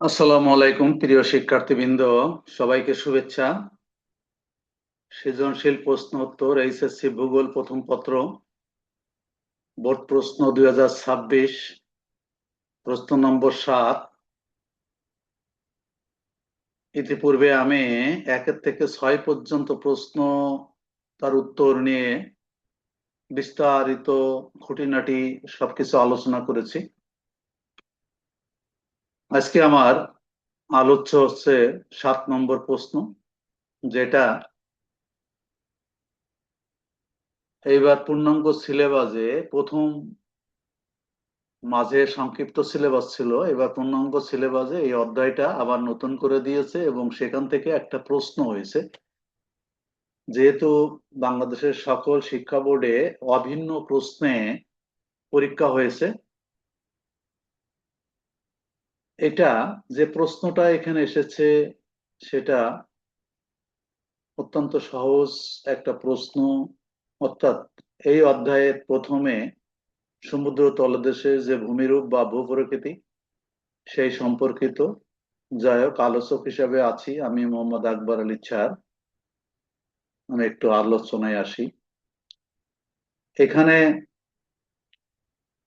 আসসালামু আলাইকুম প্রিয় শিক্ষার্থীবৃন্দ, সবাইকে শুভেচ্ছা। সৃজনশীল প্রশ্ন উত্তর এইচএসসি ভূগোল প্রথম পত্র, বোর্ড প্রশ্ন 2026, প্রশ্ন নম্বর 7। ইতিপূর্বে আমি 1 থেকে 6 পর্যন্ত প্রশ্ন তার উত্তর নিয়ে বিস্তারিত খুঁটিনাটি সবকিছু আলোচনা করেছি। আজকে আমার আলোচ্য হচ্ছে 7 নম্বর প্রশ্ন, যেটা এইবার পূর্ণাঙ্গ সিলেবাসে প্রথম মাঝে সংক্ষিপ্ত সিলেবাস ছিল, এবার পূর্ণাঙ্গ সিলেবাসে এই অধ্যায়টা আবার নতুন করে দিয়েছে এবং সেখান থেকে একটা প্রশ্ন হয়েছে। যেহেতু বাংলাদেশের সকল শিক্ষা বোর্ডে অভিন্ন প্রশ্নে পরীক্ষা হয়েছে, এটা যে প্রশ্নটা এখানে এসেছে সেটা অত্যন্ত সহজ একটা প্রশ্ন। অর্থাৎ এই অধ্যায়ের প্রথমে সমুদ্র তলদেশের যে ভূমিরূপ বা ভূপ্রকৃতি সেই সম্পর্কিত। যাই হোক, আলোচক হিসাবে আছি আমি মোহাম্মদ আকবর আলী চার। আমি একটু আলোচনায় আসি। এখানে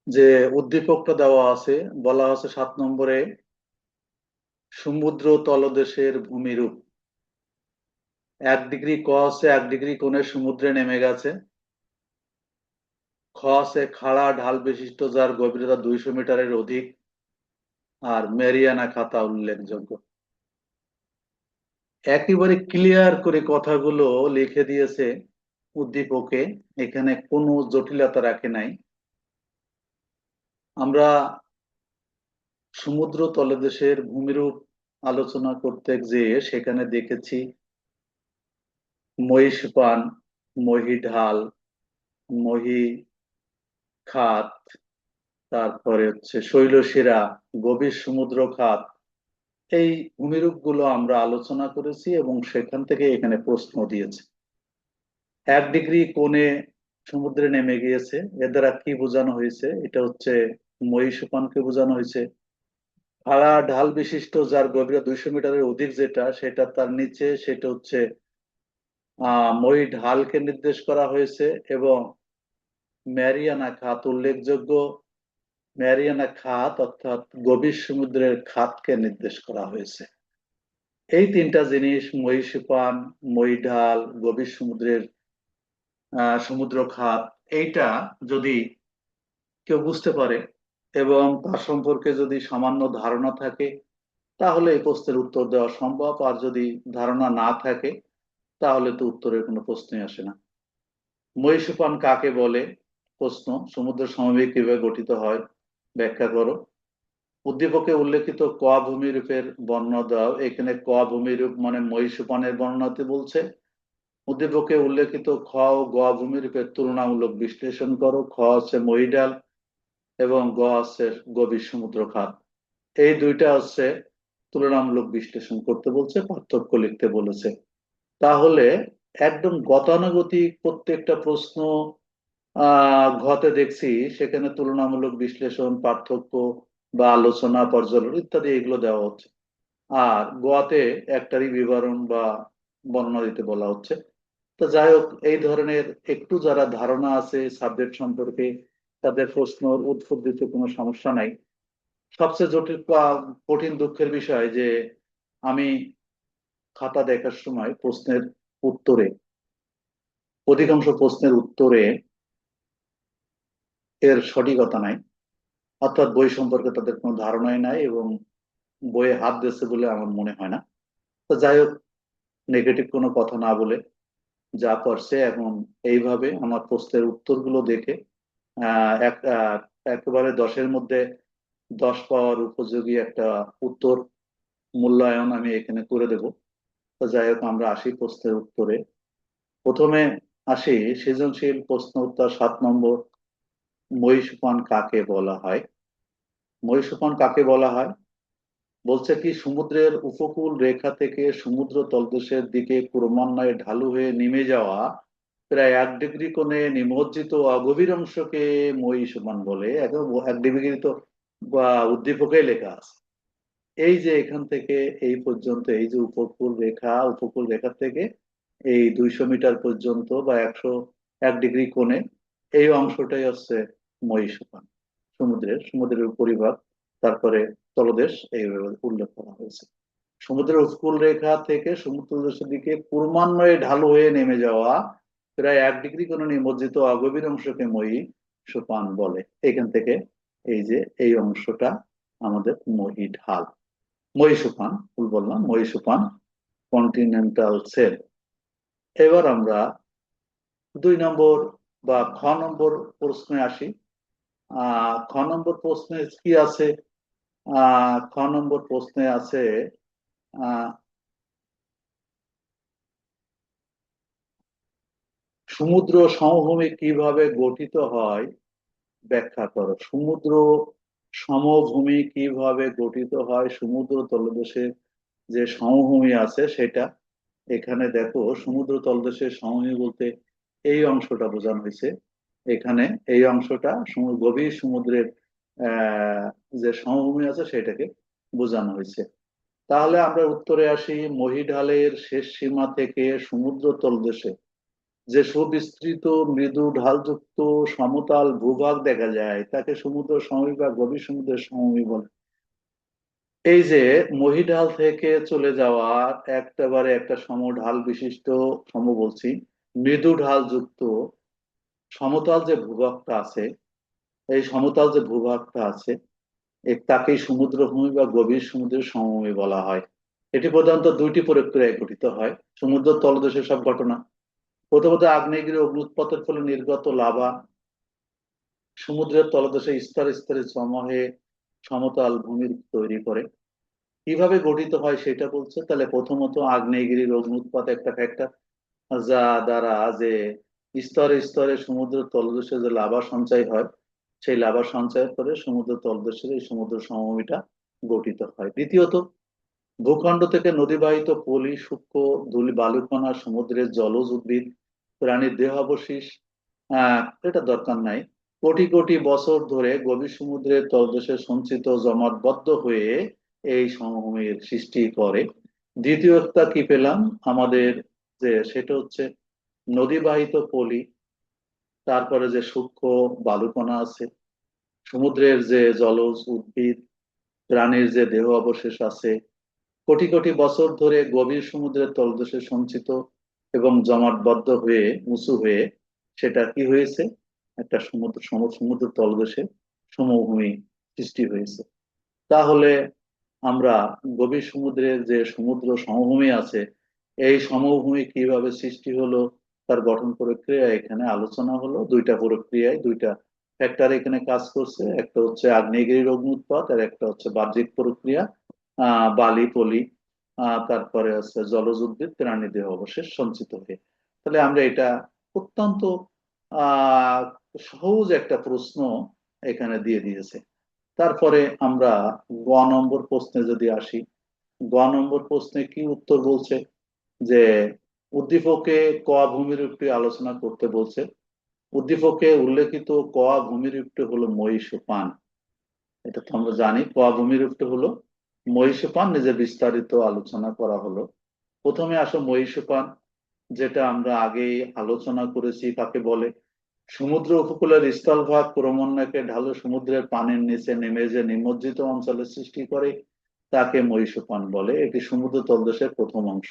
যে উদ্দীপকটা দেওয়া আছে, বলা আছে 7 নম্বরে, সমুদ্র তলদেশের ভূমিরূপ। 1 ডিগ্রি ক আছে, 1 ডিগ্রি কোণে সমুদ্রে নেমে গেছে। খ আছে খাড়া ঢাল বিশিষ্ট, যার গভীরতা 200 মিটারের অধিক, আর মেরিয়ানা খাতা উল্লেখযোগ্য। একেবারে ক্লিয়ার করে কথাগুলো লিখে দিয়েছে উদ্দীপকে, এখানে কোনো জটিলতা রাখে নাই। আমরা সমুদ্র তলদেশের ভূমিরূপ আলোচনা করতে যেয়ে সেখানে দেখেছি মহিষপান, মহীঢাল, মহী খাত, তারপরে হচ্ছে শৈলশিরা, গভীর সমুদ্র খাত। এই ভূমিরূপ গুলো আমরা আলোচনা করেছি এবং সেখান থেকে এখানে প্রশ্ন দিয়েছে। 1 ডিগ্রি কোণে সমুদ্রে নেমে গিয়েছে, এর দ্বারা কি বোঝানো হয়েছে? এটা হচ্ছে মহীসোপানকে বোঝানো হয়েছে। খাড়া ঢাল বিশিষ্ট, যার গভীরতা 200 মিটারের অধিক, যেটা সেটা তার নিচে, সেটা হচ্ছে মই ঢালকে নির্দেশ করা হয়েছে। এবং ম্যারিয়ানা খাত উল্লেখযোগ্য। ম্যারিয়ানা খাত অর্থাৎ গভীর সমুদ্রের খাতকে নির্দেশ করা হয়েছে। এই তিনটা জিনিস, মহীসোপান, মই ঢাল, গভীর সমুদ্রের সমুদ্র খাত, এইটা যদি কেউ বুঝতে পারে এবং তার সম্পর্কে যদি সামান্য ধারণা থাকে, তাহলে এই প্রশ্নের উত্তর দেওয়া সম্ভব। আর যদি ধারণা না থাকে, তাহলে তো উত্তরের কোনো প্রশ্নই আসে না। মহীসোপান কাকে বলে? প্রশ্ন, সমুদ্র সমভূমি কিভাবে গঠিত হয়, ব্যাখ্যা করো। উদ্দীপকে উল্লেখিত ক ভূমিরূপের বর্ণনা দাও। এখানে ক ভূমিরূপ মানে মহীসোপানের বর্ণনাতে বলছে। উদ্দীপকে উল্লেখিত খ ও গ ভূমিরূপের তুলনামূলক বিশ্লেষণ করো। খ হচ্ছে মহীঢাল এবং গ হচ্ছে গভীর সমুদ্র খাত। এই দুইটা হচ্ছে তুলনামূলক বিশ্লেষণ করতে বলছে, পার্থক্য লিখতে বলেছে। তাহলে একদম গতানুগতিক প্রত্যেকটা প্রশ্ন ঘতে দেখছি সেখানে তুলনামূলক বিশ্লেষণ, পার্থক্য বা আলোচনা, পর্যালোচনা ইত্যাদি এগুলো দেওয়া হচ্ছে। আর গোয়াতে একটারই বিবরণ বা বর্ণনা দিতে বলা হচ্ছে। তো যাই হোক, এই ধরনের একটু যারা ধারণা আছে সাবজেক্ট সম্পর্কে, তাদের প্রশ্নের উত্তর দিতে কোনো সমস্যা নাই। সবচেয়ে জটিল বা কঠিন দুঃখের বিষয় যে আমি খাতা দেখার সময় প্রশ্নের উত্তরে, অধিকাংশ প্রশ্নের উত্তরে এর সঠিকতা নাই। অর্থাৎ বই সম্পর্কে তাদের কোনো ধারণাই নাই এবং বইয়ে হাত দিয়েছে বলে আমার মনে হয় না। তো যাই হোক, নেগেটিভ কোনো কথা না বলে যা করছে এখন, এইভাবে আমার প্রশ্নের উত্তরগুলো দেখে একেবারে 10-এর মধ্যে 10 পাওয়ার উপযোগী একটা উত্তর মূল্যায়ন আমি এখানে করে দেব। তো যাই হোক, আমরা আসি প্রশ্নের উত্তরে। প্রথমে আসি সৃজনশীল প্রশ্ন উত্তর 7 নম্বর, মহীসোপান কাকে বলা হয়? মহীসোপান কাকে বলা হয় বলছে কি, সমুদ্রের উপকূল রেখা থেকে সমুদ্র তলদেশের দিকে ক্রমান্বয়ে ঢালু হয়ে নেমে যাওয়া প্রায় 1 ডিগ্রি কোণে নিমজ্জিত অগভীর অংশকে মই সমান বলে। এখন 1 ডিগ্রি তো বা উদ্দীপকেই লেখা আছে। এই যে এখান থেকে এই পর্যন্ত, এই যে উপকূল রেখা থেকে এই 200 মিটার পর্যন্ত বা 101 ডিগ্রি কোণে, এই অংশটাই হচ্ছে মহীসোপান, সমুদ্রের উপরিভাগ, তারপরে তলদেশ, এইভাবে উল্লেখ করা হয়েছে। সমুদ্রের উপকূল রেখা থেকে সমুদ্র দেশের দিকে ক্রমান্বয়ে ঢালু হয়ে নেমে যাওয়া প্রায় 1 ডিগ্রি কোণে নিমজ্জিত অগভীর অংশকে মহীসোপান বলে। এখান থেকে এই যে এই অংশটা আমাদের মহীঢাল, মহীসোপান, ভুল বললাম, মহীসোপান কন্টিনেন্টাল সেল। এবার আমরা 2 নম্বর বা খ নম্বর প্রশ্নে আসি। খ নম্বর প্রশ্নে কি আছে? খ নম্বর প্রশ্নে আছে আহ সমুদ্র সমভূমি কিভাবে গঠিত হয় ব্যাখ্যা করো। সমুদ্র সমভূমি কিভাবে গঠিত হয়, সমুদ্র তলদেশের যে সমভূমি আছে সেটা, এখানে দেখো সমুদ্র তলদেশের সমভূমি বলতে এই অংশটা বোঝানো হয়েছে। এখানে এই অংশটা গভীর সমুদ্রের আহ যে সমভূমি আছে সেটাকে বোঝানো হয়েছে। তাহলে আমরা উত্তরে আসি। মহীঢালের শেষ সীমা থেকে সমুদ্র তলদেশে যে সুবিস্তৃত মৃদু ঢালযুক্ত সমতল ভূভাগ দেখা যায় তাকে সমুদ্র সমভূমি বা গভীর সমুদ্রের সমভূমি বলে। এই যে মহীঢাল থেকে চলে যাওয়া একেবারে একটা সমঢাল বিশিষ্ট, বলছি, মৃদু ঢাল যুক্ত সমতল যে ভূভাগটা আছে, এই সমতল যে ভূভাগটা আছে তাকেই সমুদ্রভূমি বা গভীর সমুদ্রের সমভূমি বলা হয়। এটি প্রধানত 2টি প্রক্রিয়ায় গঠিত হয় সমুদ্র তলদেশের সব ঘটনা। প্রথমত আগ্নেয়গিরি অগ্নুৎপাতের ফলে নির্গত লাভা সমুদ্রের তলদেশে স্তরে স্তরে জমা হয়ে সমতল ভূমির তৈরি করে। কিভাবে গঠিত হয় সেটা বলছে। তাহলে প্রথমত আগ্নেয়গিরির অগ্নুৎপাত একটা ফ্যাক্টর, যা দ্বারা যে স্তরে স্তরে সমুদ্র তলদেশে যে লাভা সঞ্চয় হয়, সেই লাভা সঞ্চয়ের পরে সমুদ্র তলদেশের এই সমুদ্র সমভূমিটা গঠিত হয়। দ্বিতীয়ত ভূখণ্ড থেকে নদীবাহিত পলি সূক্ষ্ম ধূলি বালুকণা সমুদ্রের জলজ উদ্ভিদ প্রাণীর দেহাবশেষ, এটা দরকার নাই, কোটি কোটি বছর ধরে গভীর সমুদ্রের তলদেশে সঞ্চিত জমাটবদ্ধ হয়ে এই সমভূমির সৃষ্টি করে। দ্বিতীয়টা কি পেলাম আমাদের, যে সেটা হচ্ছে নদীবাহিত পলি, তারপরে যে সূক্ষ্ম বালুকণা আছে, সমুদ্রের যে জলজ উদ্ভিদ প্রাণীর যে দেহ অবশেষ আছে, কোটি কোটি বছর ধরে গভীর সমুদ্রের তলদেশে সঞ্চিত এবং জমাটবদ্ধ হয়ে উঁচু হয়ে সেটা কি হয়েছে, একটা সমুদ্র তলদেশে সমভূমি সৃষ্টি হয়েছে। তাহলে আমরা গভীর সমুদ্রের যে সমুদ্র সমভূমি আছে, এই সমভূমি কিভাবে সৃষ্টি হলো, তার গঠন প্রক্রিয়া এখানে আলোচনা হলো। 2টা প্রক্রিয়ায় 2টা ফ্যাক্টর এখানে কাজ করছে। একটা হচ্ছে আগ্নেয়গিরির অগ্নুৎপাত আর একটা হচ্ছে বাহ্যিক প্রক্রিয়া, বালি পলি, তারপরে হচ্ছে জলজ উদ্ভিদ প্রাণী দেহ অবশেষ সঞ্চিত হয়ে। তাহলে আমরা এটা অত্যন্ত আহ সহজ একটা প্রশ্ন এখানে দিয়ে দিয়েছে। তারপরে আমরা গ নম্বর প্রশ্নে যদি আসি, গ নম্বর প্রশ্নে কি উত্তর বলছে, যে উদ্দীপকে ক ভূমিরূপটি আলোচনা করতে বলছে। উদ্দীপকে উল্লেখিত ক ভূমিরূপটি হলো মহীসোপান। এটা তো আমরা জানি, ক ভূমিরূপটি হলো মহীসোপান, নিজে বিস্তারিত আলোচনা করা হলো। প্রথমে আসো মহীসোপান, যেটা আমরা আগেই আলোচনা করেছি কাকে বলে। সমুদ্র উপকূলের স্থলভাগ ক্রমান্বয়ে ঢালু সমুদ্রের পানির নিচে নেমে যে নিমজ্জিত অঞ্চলের সৃষ্টি করে তাকে মহীসোপান বলে। এটি সমুদ্র তলদেশের প্রথম অংশ,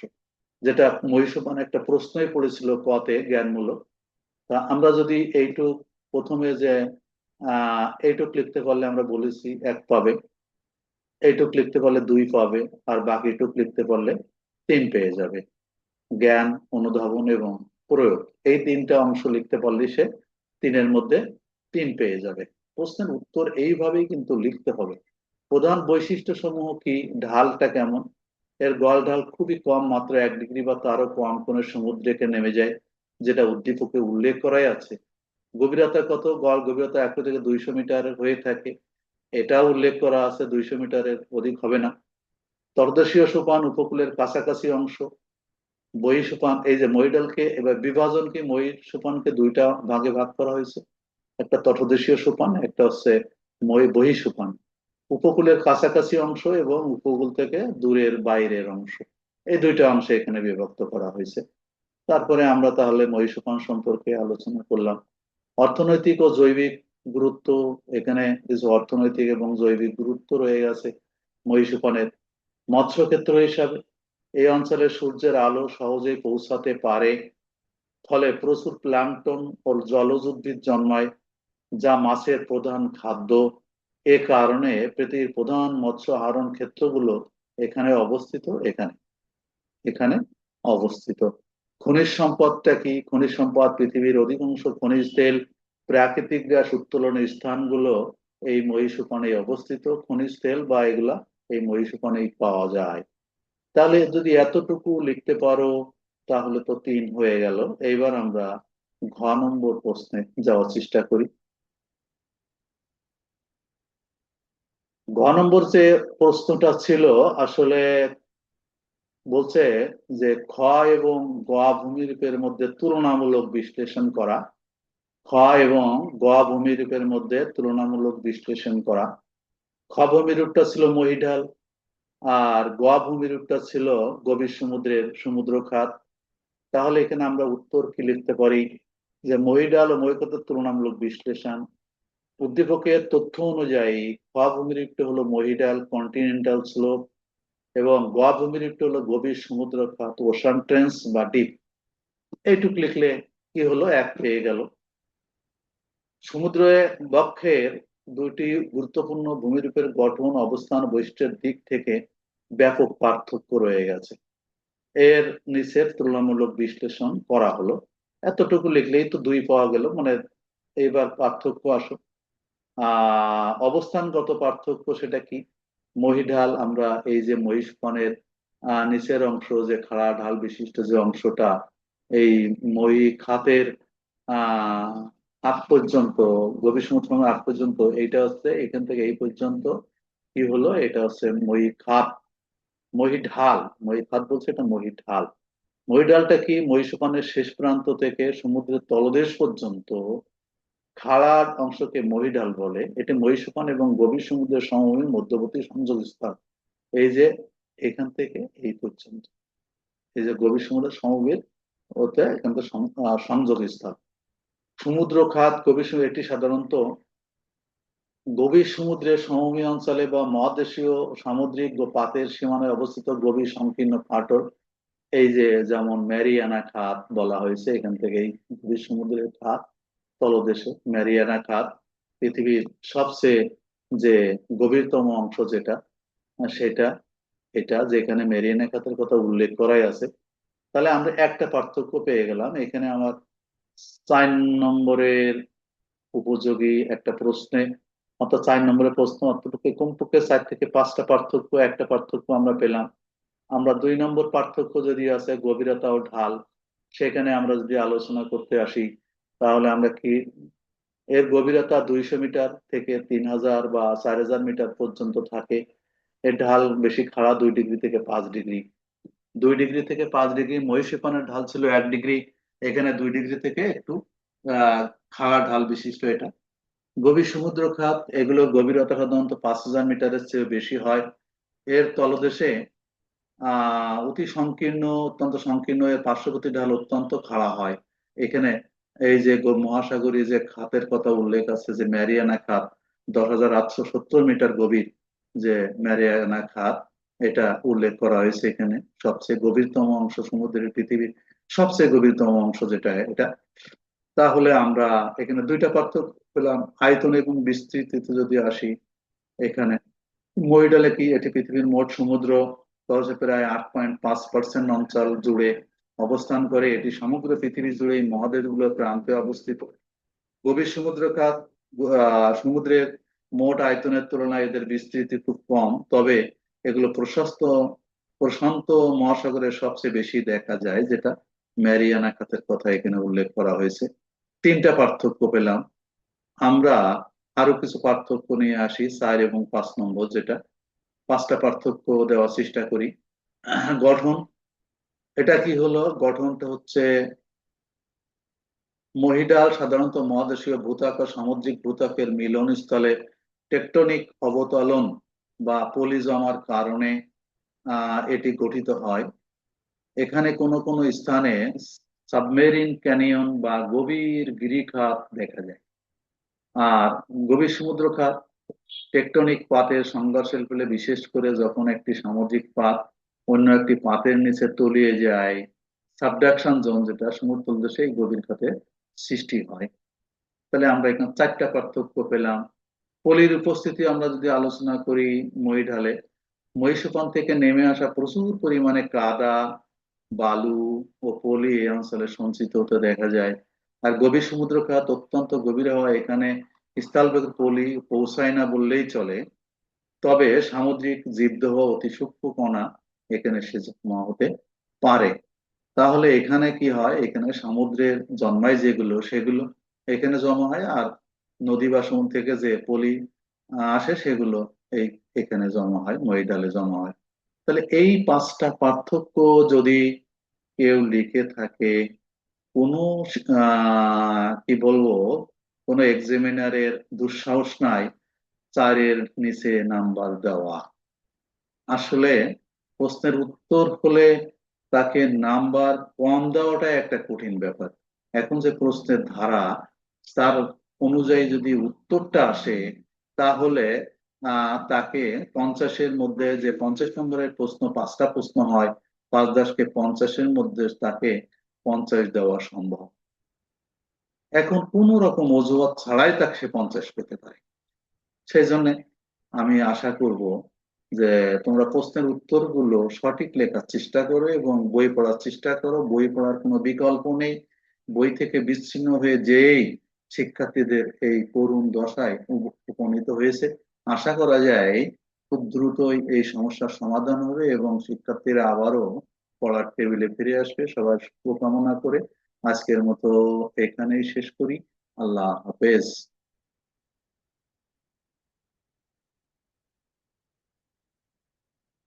যেটা মহীসোপান একটা প্রশ্নই পড়েছিল কতে, জ্ঞানমূলক। তা আমরা যদি এইটুক প্রথমে যে এইটুক লিখতে পারলে আমরা বলেছি 1 পাবে, এইটুক লিখতে পারলে 2 পাবে, আর বাকিটুক লিখতে পারলে 3 পেয়ে যাবে। জ্ঞান, অনুধাবন এবং প্রয়োগ, এই 3টা অংশ লিখতে পারলে সে 3-এর মধ্যে 3 পেয়ে যাবে। প্রশ্নের উত্তর এইভাবেই কিন্তু লিখতে হবে। প্রধান বৈশিষ্ট্য সমূহ কি, ঢালটা কেমন, এর গড় ঢাল খুবই কম, মাত্র 1 ডিগ্রি বা তারও কম কোণে সমুদ্রেকে নেমে যায়, যেটা উদ্দীপকে উল্লেখ করাই আছে। গভীরতা কত, গড় গভীরতা 100 থেকে 200 মিটার হয়ে থাকে, এটাও উল্লেখ করা আছে, 200 মিটারের অধিক হবে না। তলদেশীয় সোপান উপকূলের কাছাকাছি অংশ। বহিঃসোপান, এই যে মহিডালকে এবার বিভাজন কি, সোপানকে 2টা ভাগে ভাগ করা হয়েছে, একটা তটদেশীয় সোপান, একটা হচ্ছে বহিঃসোপান। উপকূলের কাছাকাছি অংশ এবং উপকূল থেকে দূরের বাইরের অংশ, এই দুইটা অংশে এখানে বিভক্ত করা হয়েছে। তারপরে আমরা তাহলে মহীসোপান সম্পর্কে আলোচনা করলাম। অর্থনৈতিক ও জৈবিক গুরুত্ব, এখানে কিছু অর্থনৈতিক এবং জৈবিক গুরুত্ব রয়ে গেছে মহীসোপানের। মৎস্য ক্ষেত্র হিসাবে এই অঞ্চলে সূর্যের আলো সহজেই পৌঁছাতে পারে, ফলে প্রচুর প্ল্যাঙ্কটন ও জলজ উদ্ভিদ জন্মায়, যা মাছের প্রধান খাদ্য। এ কারণে পৃথিবীর প্রধান মৎস্য আহরণ ক্ষেত্রগুলো এখানে অবস্থিত, এখানে এখানে অবস্থিত। খনিজ সম্পদটা কি? খনিজ সম্পদ, পৃথিবীর অধিকাংশ খনিজ তেল, প্রাকৃতিক গ্যাস উত্তোলনের স্থানগুলো এই মহীসোপানে অবস্থিত। খনিজ তেল বা এগুলা এই মহীসোপানেই পাওয়া যায়। তাহলে যদি এতটুকু লিখতে পারো তাহলে তো 3 হয়ে গেল। এইবার আমরা ঘ নম্বর প্রশ্নে যাওয়ার চেষ্টা করি। ঘ নম্বর যে প্রশ্নটা ছিল, আসলে বলছে যে খ এবং গ ভূমিরূপের মধ্যে তুলনামূলক বিশ্লেষণ করা। খ এবং গ ভূমিরূপের মধ্যে তুলনামূলক বিশ্লেষণ করা। খ ভূমিরূপটা ছিল মহীঢাল, আর গ ভূমিরূপটা ছিল গভীর সমুদ্রের সমুদ্র খাত। তাহলে এখানে আমরা উত্তর কি লিখতে পারি? যে মহীঢাল ও মহীখাতের তুলনামূলক বিশ্লেষণ। উদ্দীপকের তথ্য অনুযায়ী খ ভূমিরূপটা হলো মহীঢাল কন্টিনেন্টাল স্লোপ, এবং গ ভূমিরূপটা হলো গভীর সমুদ্র খাত ওশান ট্রেন্স বা ডিপ। এইটুক লিখলে কি হলো, এক পেয়ে গেল। সমুদ্র বক্ষের দুইটি গুরুত্বপূর্ণ ভূমিরূপের গঠন, অবস্থান, বৈশিষ্ট্যের দিক থেকে ব্যাপক পার্থক্য রয়ে গেছে। এর নিচের তুলনামূলক বিশ্লেষণ করা হলো। এতটুকু লিখলেই তো 2 পাওয়া গেল। মানে এইবার পার্থক্য আসো। অবস্থানগত পার্থক্য সেটা কি? মহীঢাল, আমরা এই যে মহিষপানের নিচের অংশ, যে খাড়া ঢাল বিশিষ্ট যে অংশটা, এই মহি খাতের আহ আগ পর্যন্ত, গভীর সমুদ্র আগ পর্যন্ত, এইটা হচ্ছে এখান থেকে এই পর্যন্ত কি হলো, এটা হচ্ছে মহি খাত। মহিঢাল, মহি খাত বলছে, এটা মহিঢাল। মহিঢালটা কি? মহীসোপানের শেষ প্রান্ত থেকে সমুদ্রের তলদেশ পর্যন্ত খাড়ার অংশকে মহীঢাল বলে। এটি মহীসোপান এবং গভীর সমুদ্রের সমভূমির মধ্যবর্তী সংযোগস্থল। এই যে এখান থেকে এই পর্যন্ত, এই যে গভীর সমুদ্রের সমভূমির ওতে এখান থেকে সংযোগস্থল। সমুদ্র খাত, গভীর সমুদ্র, এটি সাধারণত গভীর সমুদ্রের সমভূমি অঞ্চলে বা মহাদেশীয় সামুদ্রিক পাতের সীমানায় অবস্থিত গভীর সংকীর্ণ ফাটল। এই যে যেমন ম্যারিয়ানা খাত বলা হয়েছে, এখান থেকেই গভীর সমুদ্রের খাত, তলদেশে ম্যারিয়ানা খাত। পৃথিবীর সবচেয়ে যে গভীরতম অংশ যেটা, সেটা এটা, যেখানে মেরিয়ানা খাতের কথা উল্লেখ করাই আছে। তাহলে আমরা একটা পার্থক্য পেয়ে গেলাম। এখানে আমার 4 নম্বরের উপযোগী একটা প্রশ্নে, অর্থাৎ 4 নম্বরের প্রশ্ন, অর্থাৎ কমপক্ষে 4 থেকে 5টা পার্থক্য, একটা পার্থক্য আমরা পেলাম। আমরা 2 নম্বর পার্থক্য যদি আছে গভীরতা ও ঢাল, সেখানে আমরা যদি আলোচনা করতে আসি, তাহলে আমরা কি, এর গভীরতা 200 মিটার থেকে 3000 বা 4000 মিটার পর্যন্ত থাকে। এর ঢাল বেশি খাড়া, 2 ডিগ্রি থেকে 5 ডিগ্রি। 2 ডিগ্রি থেকে 5 ডিগ্রি। মহিষিপানের ঢাল ছিল 1 ডিগ্রি, এখানে 2 ডিগ্রি থেকে একটু আহ খাড়া ঢাল বিশিষ্ট এটা। গভীর সমুদ্র খাত, এগুলোর গভীরতা সাধারণত 5000 মিটারের চেয়ে বেশি হয়। এর তলদেশে অতি সংকীর্ণ, অত্যন্ত সংকীর্ণ, এর পার্শ্ববর্তী ঢাল অত্যন্ত খাড়া হয়। এখানে এই যে মহাসাগরীয় যে খাতের কথা উল্লেখ আছে, যে ম্যারিয়ানা খাত, 10,870 মিটার গভীর যে ম্যারিয়ানা খাত, এটা উল্লেখ করা হয়েছে এখানে। সবচেয়ে গভীরতম অংশ সমুদ্রের, পৃথিবীর সবচেয়ে গভীরতম অংশ যেটা, এটা। তাহলে আমরা এখানে 2টা পার্থক্য পেলাম। আয়তন এবং বিস্তৃতিতে যদি আসি, এখানে মহিডালে কি, এটি পৃথিবীর মোট সমুদ্র তলদেশে প্রায় 8.5% অঞ্চল জুড়ে অবস্থান করে। এটি সমগ্র পৃথিবী জুড়ে এই মহাদেশগুলোর প্রান্তে অবস্থিত। গভীর সমুদ্র খাত, সমুদ্রের মোট আয়তনের তুলনায় এদের বিস্তৃতি খুব কম, তবে এগুলো প্রশান্ত মহাসাগরের সবচেয়ে বেশি দেখা যায়, যেটা ম্যারিয়ানা খাতের কথা এখানে উল্লেখ করা হয়েছে। 3টা পার্থক্য পেলাম আমরা। আরো কিছু পার্থক্য নিয়ে আসি 4 এবং 5 নম্বর, যেটা 5টা পার্থক্য দেওয়ার চেষ্টা করি। গঠন, এটা কি হলো, গঠনটা হচ্ছে মহিডাল সাধারণত মহাদেশীয় ভূত্বক ও সামুদ্রিক ভূত্বকের মিলনস্থলে টেকটনিক অবতরণ বা পলি জমার কারণে এটি গঠিত হয়। এখানে কোনো কোনো স্থানে সাবমেরিন ক্যানিয়ন বা গভীর গিরিখাত দেখা যায়। আর গভীর সমুদ্র খাত টেকটনিক পাতের সংঘর্ষের ফলে, বিশেষ করে যখন একটি সামুদ্রিক পাত অন্য একটি পাতের নিচে তলিয়ে যায়, সাবডাকশন জোন, যেটা সমুদ্র তলদেশে এই গভীর খাতে সৃষ্টি হয়। তাহলে আমরা এখানে চারটা পার্থক্য পেলাম। পলির উপস্থিতি আমরা যদি আলোচনা করি, মহীঢালে মহীসোপান থেকে নেমে আসা প্রচুর পরিমাণে কাদা, বালু ও পলি এই অঞ্চলে সঞ্চিত হতে দেখা যায়। আর গভীর সমুদ্র খাত অত্যন্ত গভীর হওয়ায় এখানে স্থলবেগ পলি পৌঁছায় না বললেই চলে। তবে সামুদ্রিক জীবদেহ অতি সূক্ষ্ম কণা এখানে সে জমা হতে পারে। তাহলে এখানে কি হয়, এখানে সমুদ্রের জন্মায় যেগুলো সেগুলো এখানে জমা হয়, আর নদী বা সমুদ্র থেকে যে পলি আসে সেগুলো এই এখানে জমা হয়, মহীডালে জমা হয়। তাহলে এই পাঁচটা পার্থক্য যদি কেউ লিখে থাকে, কোনো কি বলবো, কোনো এক্সামিনারের দুঃসাহস নাই চারের নিচে নাম্বার দেওয়া। আসলে প্রশ্নের উত্তর হলে তাকে নাম্বার কম দেওয়াটাই একটা কঠিন ব্যাপার। এখন যে প্রশ্নের ধারা, তার অনুযায়ী যদি উত্তরটা আসে, তাহলে তাকে 50-এর মধ্যে, যে 50 নম্বরের প্রশ্ন, পাঁচটা প্রশ্ন হয়, 5-10কে 50-এর মধ্যে তাকে 50 দেওয়া সম্ভব। এখন কোন রকম অজুহাত ছাড়াই তাকে সে 50 পেতে পারে। সেই জন্য আমি আশা করব যে তোমরা প্রশ্নের উত্তরগুলো সঠিক লেখার চেষ্টা করো এবং বই পড়ার চেষ্টা করো। বই পড়ার কোনো বিকল্প নেই। বই থেকে বিচ্ছিন্ন হয়ে যেই শিক্ষার্থীদের এই করুণ দশায় উপনীত হয়েছে, আশা করা যায় খুব দ্রুতই এই সমস্যার সমাধান হবে এবং শিক্ষার্থীরা আবারও পড়ার টেবিলে ফিরে আসবে। সবার শুভকামনা করে আজকের মতো এখানেই শেষ করি। আল্লাহ হাফেজ।